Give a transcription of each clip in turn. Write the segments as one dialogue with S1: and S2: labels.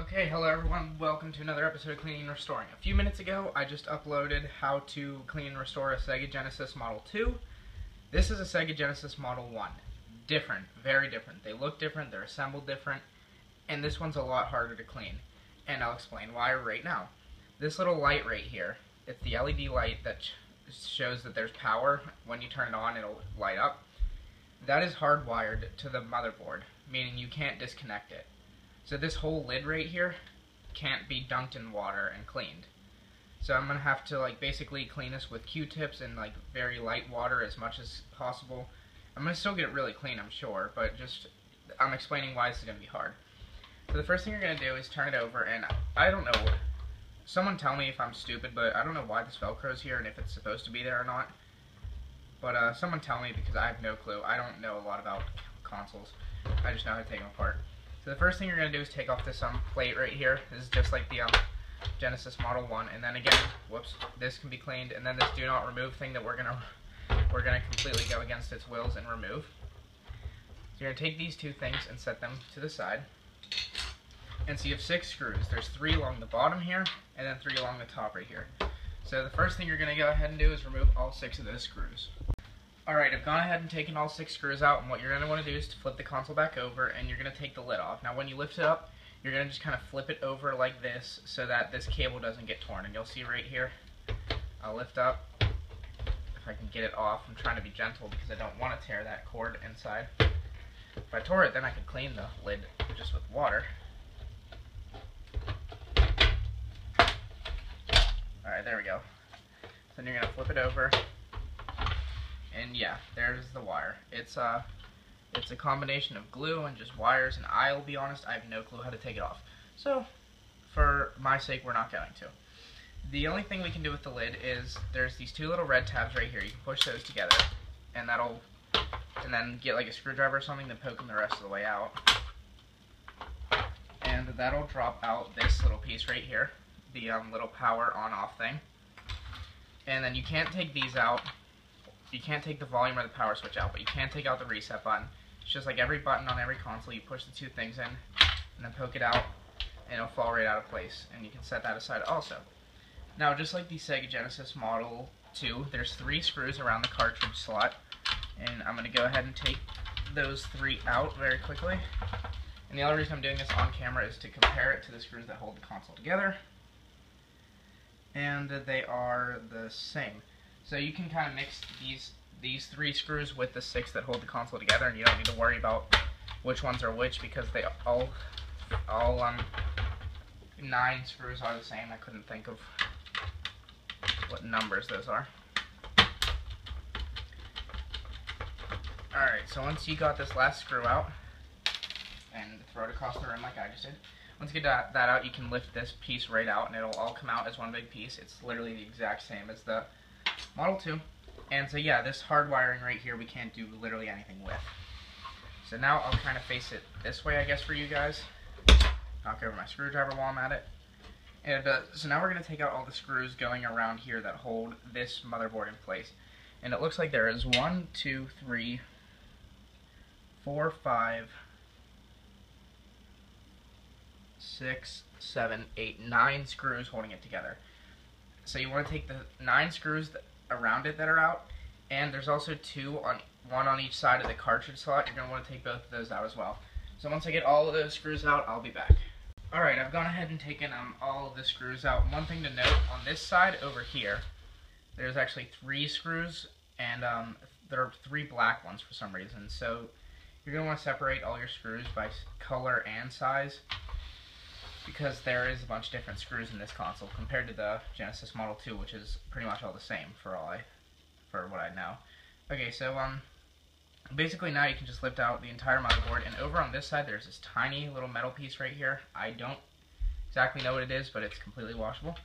S1: Okay, hello everyone, welcome to another episode of Cleaning and Restoring. A few minutes ago, I just uploaded how to clean and restore a Sega Genesis Model 2. This is a Sega Genesis Model 1. Different, very different. They look different, they're assembled different, and this one's a lot harder to clean. And I'll explain why right now. This little light right here, it's the LED light that shows that there's power. When you turn it on, it'll light up. That is hardwired to the motherboard, meaning you can't disconnect it. So this whole lid right here can't be dunked in water and cleaned. So I'm gonna have to basically clean this with Q-tips and very light water as much as possible. I'm gonna still get it really clean, I'm sure, but I'm explaining why this is gonna be hard. So the first thing you're gonna do is turn it over, and I don't know, someone tell me if I'm stupid, but I don't know why this Velcro is here and if it's supposed to be there or not. But someone tell me, because I have no clue. I don't know a lot about consoles. I just know how to take them apart. So the first thing you're going to do is take off this plate right here. This is just like the Genesis Model 1. And then again, whoops, this can be cleaned. And then this do not remove thing that we're gonna completely go against its wills and remove. So you're going to take these two things and set them to the side. And so you have 6 screws. There's 3 along the bottom here, and then 3 along the top right here. So the first thing you're going to go ahead and do is remove all 6 of those screws. Alright, I've gone ahead and taken all 6 screws out, and what you're going to want to do is to flip the console back over, and you're going to take the lid off. Now when you lift it up, you're going to just kind of flip it over like this so that this cable doesn't get torn. And you'll see right here, I'll lift up, if I can get it off. I'm trying to be gentle because I don't want to tear that cord inside. If I tore it, then I could clean the lid just with water. Alright, there we go. Then you're going to flip it over. And yeah, there's the wire. It's a combination of glue and just wires, and I'll be honest, I have no clue how to take it off. So, for my sake, we're not going to. The only thing we can do with the lid is there's these 2 little red tabs right here. You can push those together, and then get like a screwdriver or something, then poke them the rest of the way out. And that'll drop out this little piece right here, the little power on-off thing. And then you can't take these out. You can't take the volume or the power switch out, but you can take out the reset button. It's just like every button on every console. You push the 2 things in, and then poke it out, and it'll fall right out of place. And you can set that aside also. Now, just like the Sega Genesis Model 2, there's 3 screws around the cartridge slot, and I'm going to go ahead and take those 3 out very quickly. And the other reason I'm doing this on camera is to compare it to the screws that hold the console together. And they are the same. So you can kind of mix these 3 screws with the 6 that hold the console together, and you don't need to worry about which ones are which, because they all 9 screws are the same. I couldn't think of what numbers those are. Alright, so once you got this last screw out, and throw it across the room like I just did, once you get that out, you can lift this piece right out, and it'll all come out as one big piece. It's literally the exact same as the Model 2. And so yeah, this hard wiring right here we can't do literally anything with. So now I'll kind of face it this way, I guess, for you guys. Knock over my screwdriver while I'm at it. And so now we're going to take out all the screws going around here that hold this motherboard in place. And it looks like there is 1, 2, 3, 4, 5, 6, 7, 8, 9 screws holding it together. So you want to take the 9 screws around it that are out, and there's also 1 on each side of the cartridge slot. You're going to want to take both of those out as well. So once I get all of those screws out, I'll be back. Alright, I've gone ahead and taken all of the screws out. One thing to note, on this side over here, there's actually 3 screws, and there are 3 black ones for some reason. So you're going to want to separate all your screws by color and size, because there is a bunch of different screws in this console compared to the Genesis Model 2, which is pretty much all the same for what I know. Okay, so basically now you can just lift out the entire motherboard, and over on this side there's this tiny little metal piece right here. I don't exactly know what it is, but it's completely washable.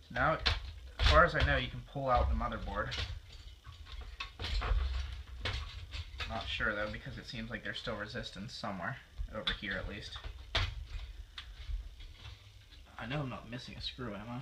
S1: So now, as far as I know, you can pull out the motherboard. Not sure though, because it seems like there's still resistance somewhere, over here at least. I know I'm not missing a screw, am I?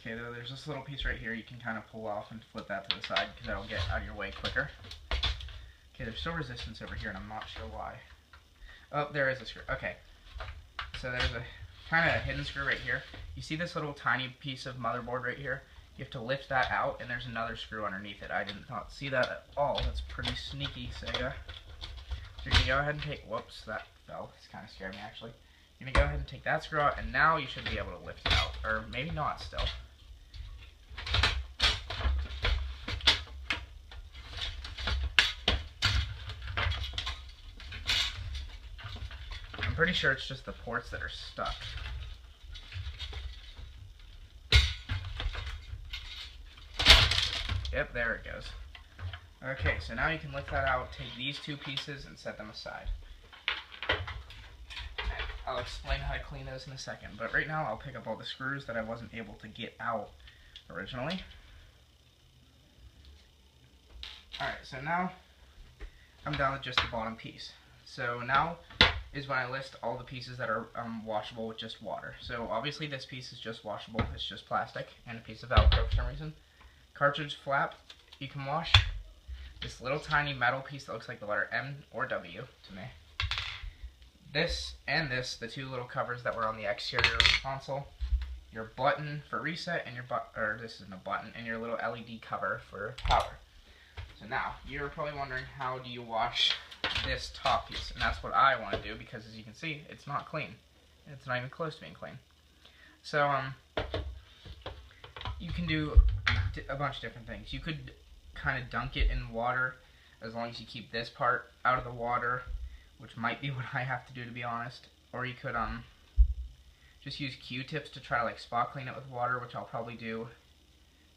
S1: Okay, though there's there's this little piece right here you can kind of pull off and flip that to the side because that'll get out of your way quicker. Okay, there's still resistance over here and I'm not sure why. Oh, there is a screw. Okay, so there's a kind of hidden screw right here. You see this little tiny piece of motherboard right here? You have to lift that out and there's another screw underneath it. I did not see that at all. That's pretty sneaky, Sega. So you're going to go ahead and take, whoops, that fell. It's kind of scared me actually. You're going to go ahead and take that screw out and now you should be able to lift it out. Or maybe not still. I'm pretty sure it's just the ports that are stuck. Yep, there it goes. Okay, so now you can lift that out, take these two pieces, and set them aside. I'll explain how to clean those in a second, but right now I'll pick up all the screws that I wasn't able to get out originally. Alright, so now I'm down with just the bottom piece. So now is when I list all the pieces that are washable with just water. So obviously this piece is just washable, it's just plastic, and a piece of Velcro for some reason. Cartridge flap, you can wash. This little tiny metal piece that looks like the letter M or W to me. This and this, the two little covers that were on the exterior of the console. Your button for reset and your this isn't a button, and your little LED cover for power. So now, you're probably wondering how do you wash this top piece, and that's what I want to do because as you can see, it's not clean. It's not even close to being clean. So, you can do a bunch of different things. You could kind of dunk it in water as long as you keep this part out of the water, which might be what I have to do to be honest. Or you could just use Q-tips to try to like spot clean it with water, which I'll probably do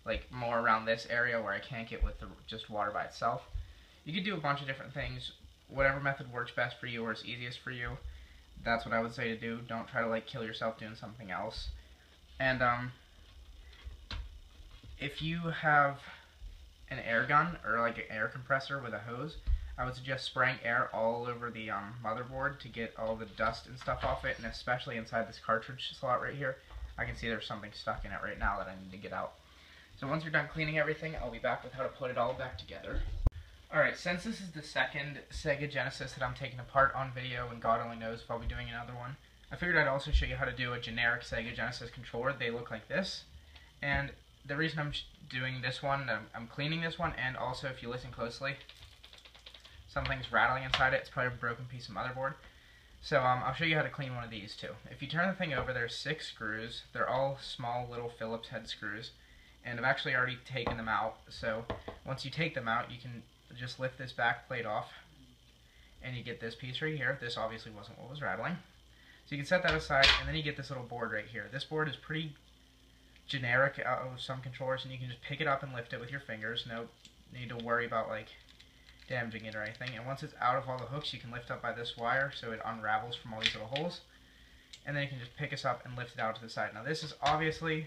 S1: like more around this area where I can't get with just water by itself. You could do a bunch of different things. Whatever method works best for you or is easiest for you, that's what I would say to do. Don't try to like kill yourself doing something else. And if you have an air gun or like an air compressor with a hose, I would suggest spraying air all over the motherboard to get all the dust and stuff off it, and especially inside this cartridge slot right here. I can see there's something stuck in it right now that I need to get out. So once you're done cleaning everything, I'll be back with how to put it all back together. Alright, since this is the second Sega Genesis that I'm taking apart on video, and God only knows if I'll be doing another one, I figured I'd also show you how to do a generic Sega Genesis controller. They look like this, and the reason I'm doing this one, I'm cleaning this one, and also if you listen closely, something's rattling inside it. It's probably a broken piece of motherboard. So I'll show you how to clean one of these too. If you turn the thing over, there's 6 screws. They're all small little Phillips head screws, and I've actually already taken them out. So once you take them out, you can just lift this back plate off, and you get this piece right here. This obviously wasn't what was rattling. So you can set that aside, and then you get this little board right here. This board is pretty generic out of some controllers, and you can just pick it up and lift it with your fingers. No need to worry about like damaging it or anything. And once it's out of all the hooks, you can lift up by this wire so it unravels from all these little holes, and then you can just pick this up and lift it out to the side. Now this is obviously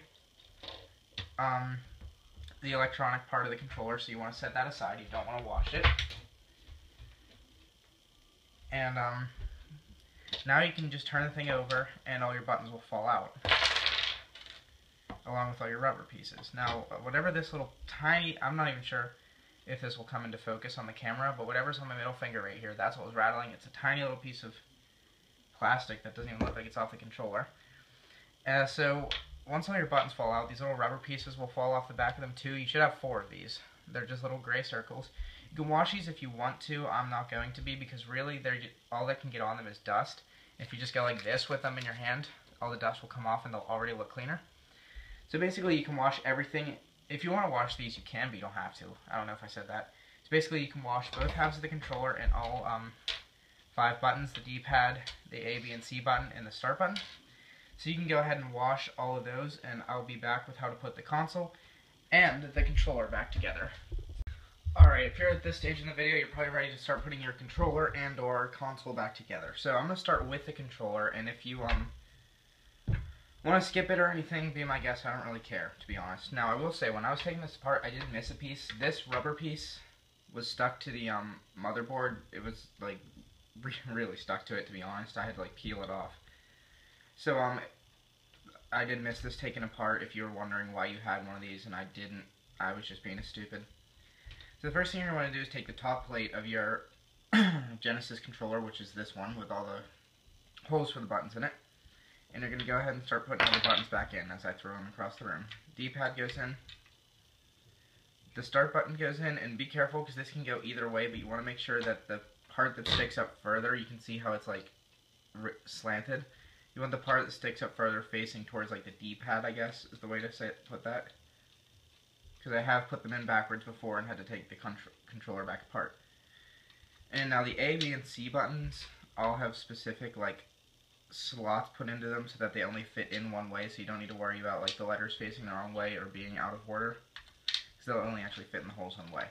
S1: the electronic part of the controller, so you want to set that aside. You don't want to wash it. And now you can just turn the thing over and all your buttons will fall out, along with all your rubber pieces. Now whatever this little tiny, I'm not even sure if this will come into focus on the camera, but whatever's on my middle finger right here, that's what was rattling. It's a tiny little piece of plastic that doesn't even look like it's off the controller. So once all your buttons fall out, these little rubber pieces will fall off the back of them too. You should have 4 of these. They're just little gray circles. You can wash these if you want to. I'm not going to be, because really all that can get on them is dust. If you just go like this with them in your hand, all the dust will come off and they'll already look cleaner. So basically you can wash everything. If you want to wash these, you can, but you don't have to. I don't know if I said that. So basically you can wash both halves of the controller and all 5 buttons, the D-pad, the A, B, and C button, and the start button. So you can go ahead and wash all of those, and I'll be back with how to put the console and the controller back together. Alright, if you're at this stage in the video, you're probably ready to start putting your controller and or console back together. So I'm going to start with the controller, and if you want to skip it or anything, be my guest. I don't really care, to be honest. Now, I will say, when I was taking this apart, I did miss a piece. This rubber piece was stuck to the motherboard. It was, like, really stuck to it, to be honest. I had to, like, peel it off. So, I did miss this taken apart if you were wondering why you had one of these and I didn't. I was just being a stupid. So the first thing you're going to do is take the top plate of your Genesis controller, which is this one with all the holes for the buttons in it. And you're going to go ahead and start putting all the buttons back in as I throw them across the room. D-pad goes in. The start button goes in, and be careful because this can go either way, but you want to make sure that the part that sticks up further, you can see how it's like slanted. You want the part that sticks up further facing towards like the D-pad, I guess, is the way to put that. Because I have put them in backwards before and had to take the controller back apart. And now the A, B, and C buttons all have specific like slots put into them so that they only fit in one way, so you don't need to worry about like the letters facing the wrong way or being out of order. Because they'll only actually fit in the holes one way.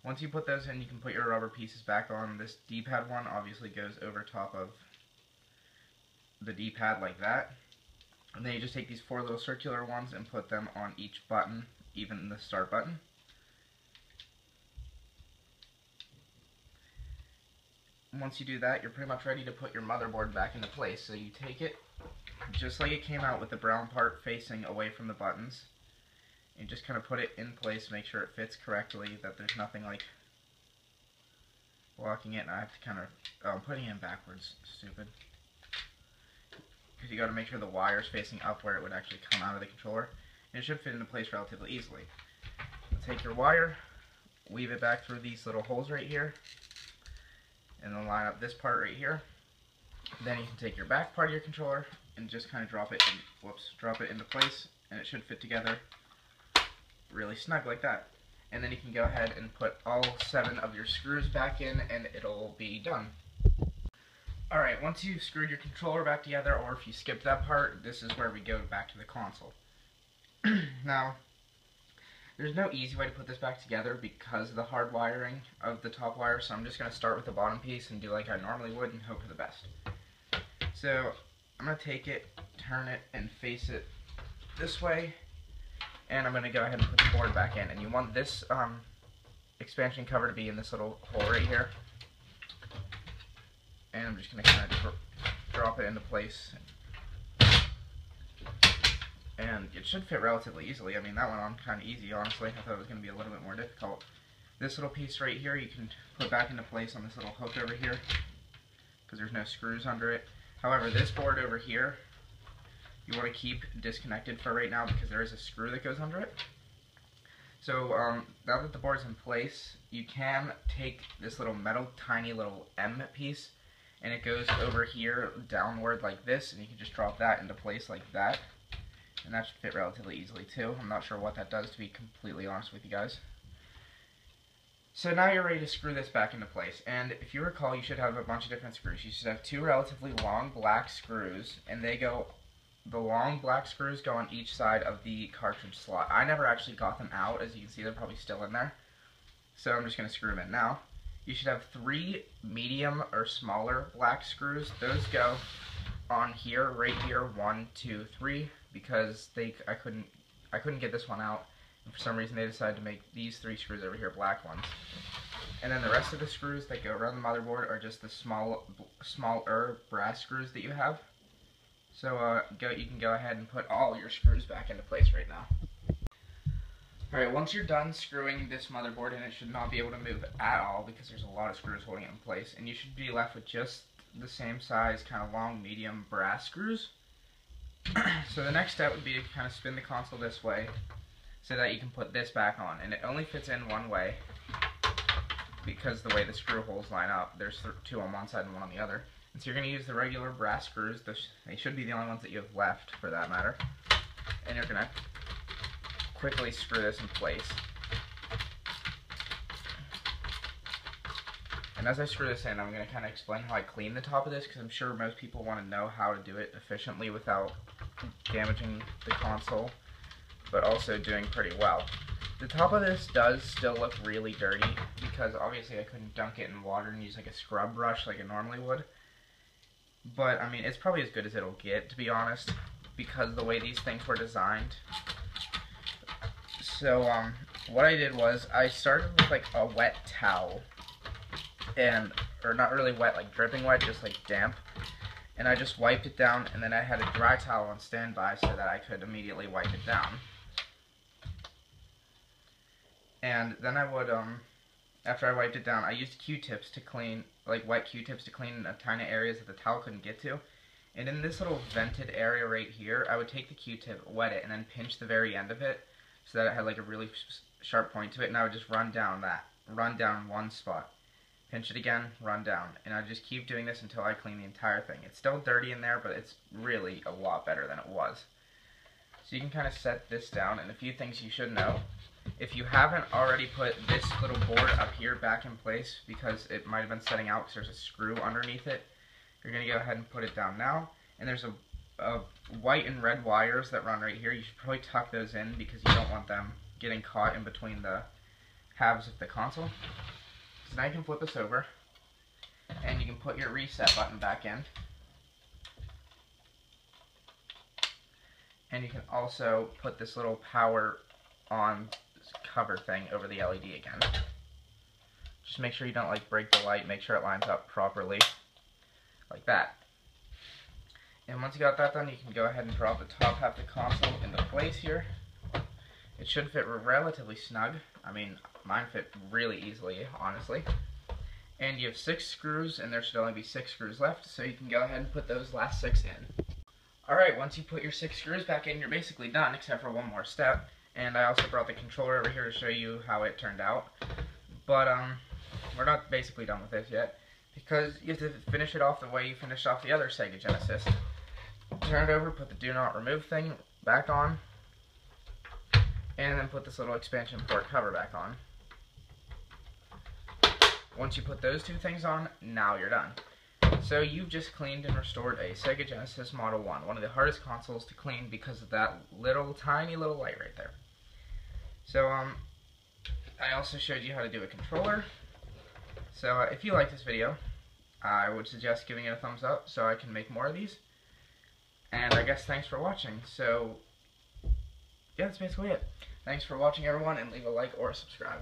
S1: Once you put those in, you can put your rubber pieces back on. This D-pad one obviously goes over top of the D-pad like that. And then you just take these 4 little circular ones and put them on each button, even the start button. Once you do that, you're pretty much ready to put your motherboard back into place. So you take it just like it came out with the brown part facing away from the buttons. And just kind of put it in place, make sure it fits correctly, that there's nothing like blocking it. And I have to kind of, I'm putting it in backwards, stupid. Because you got to make sure the wire's facing up where it would actually come out of the controller. And it should fit into place relatively easily. Take your wire, weave it back through these little holes right here, and then line up this part right here. Then you can take your back part of your controller and just kind of drop it into place, and it should fit together really snug like that. And then you can go ahead and put all 7 of your screws back in and it'll be done. Alright, once you've screwed your controller back together, or if you skipped that part, this is where we go back to the console. Now, there's no easy way to put this back together because of the hard wiring of the top wire, so I'm just going to start with the bottom piece and do like I normally would and hope for the best. So, I'm going to take it, turn it, and face it this way, and I'm going to go ahead and put the board back in. And you want this expansion cover to be in this little hole right here. And I'm just going to kind of drop it into place. And it should fit relatively easily. I mean, that went on kind of easy, honestly. I thought it was going to be a little bit more difficult. This little piece right here you can put back into place on this little hook over here, because there's no screws under it. However, this board over here, you want to keep disconnected for right now because there is a screw that goes under it. So now that the board's in place, you can take this little metal, tiny little M piece, and it goes over here downward like this, and you can just drop that into place like that. And that should fit relatively easily too. I'm not sure what that does, to be completely honest with you guys. So now you're ready to screw this back into place. And if you recall, you should have a bunch of different screws. You should have 2 relatively long black screws, and the long black screws go on each side of the cartridge slot. I never actually got them out. As you can see, they're probably still in there. So I'm just going to screw them in now. You should have 3 medium or smaller black screws. Those go on here, right here, 1, 2, 3, because I couldn't get this one out, and for some reason they decided to make these 3 screws over here black ones. And then the rest of the screws that go around the motherboard are just the smaller brass screws that you have. So you can go ahead and put all your screws back into place right now. Alright, once you're done screwing this motherboard in, it should not be able to move at all because there's a lot of screws holding it in place, and you should be left with just the same size, kind of long, medium brass screws. So the next step would be to kind of spin the console this way so that you can put this back on, and it only fits in one way because the way the screw holes line up. There's 2 on one side and 1 on the other. And so you're going to use the regular brass screws. They should be the only ones that you have left, for that matter. And you're going to quickly screw this in place. And as I screw this in, I'm going to kind of explain how I clean the top of this, because I'm sure most people want to know how to do it efficiently without damaging the console, but also doing pretty well. The top of this does still look really dirty, because obviously I couldn't dunk it in water and use like a scrub brush like I normally would. But, I mean, it's probably as good as it'll get, to be honest, because of the way these things were designed. So, what I did was, I started with like a wet towel, or not really wet, like dripping wet, just like damp, and I just wiped it down, and then I had a dry towel on standby so that I could immediately wipe it down. And then I would, after I wiped it down, I used Q-tips to clean, like wet Q-tips to clean tiny areas that the towel couldn't get to. And in this little vented area right here, I would take the Q-tip, wet it, and then pinch the very end of it so that it had like a really sharp point to it, and I would just run down one spot. Pinch it again, run down, and I just keep doing this until I clean the entire thing. It's still dirty in there, but it's really a lot better than it was. So you can kind of set this down, and a few things you should know. If you haven't already put this little board up here back in place, because it might have been setting out because there's a screw underneath it, you're going to go ahead and put it down now. And there's a white and red wires that run right here. You should probably tuck those in because you don't want them getting caught in between the halves of the console. So now you can flip this over, and you can put your reset button back in. And you can also put this little power on cover thing over the LED again. Just make sure you don't like break the light, make sure it lines up properly, like that. And once you got that done, you can go ahead and drop the top half of the console into place here. It should fit relatively snug. I mean, mine fit really easily, honestly. And you have 6 screws, and there should only be 6 screws left, so you can go ahead and put those last 6 in. Alright, once you put your 6 screws back in, you're basically done, except for one more step. And I also brought the controller over here to show you how it turned out. But, we're not basically done with this yet, because you have to finish it off the way you finished off the other Sega Genesis. Turn it over, put the do not remove thing back on, and then put this little expansion port cover back on. Once you put those 2 things on, now you're done. So you've just cleaned and restored a Sega Genesis Model 1, one of the hardest consoles to clean because of that little tiny little light right there. So I also showed you how to do a controller. So if you like this video, I would suggest giving it a thumbs up so I can make more of these. And I guess thanks for watching. So yeah, that's basically it. Thanks for watching, everyone, and leave a like or a subscribe.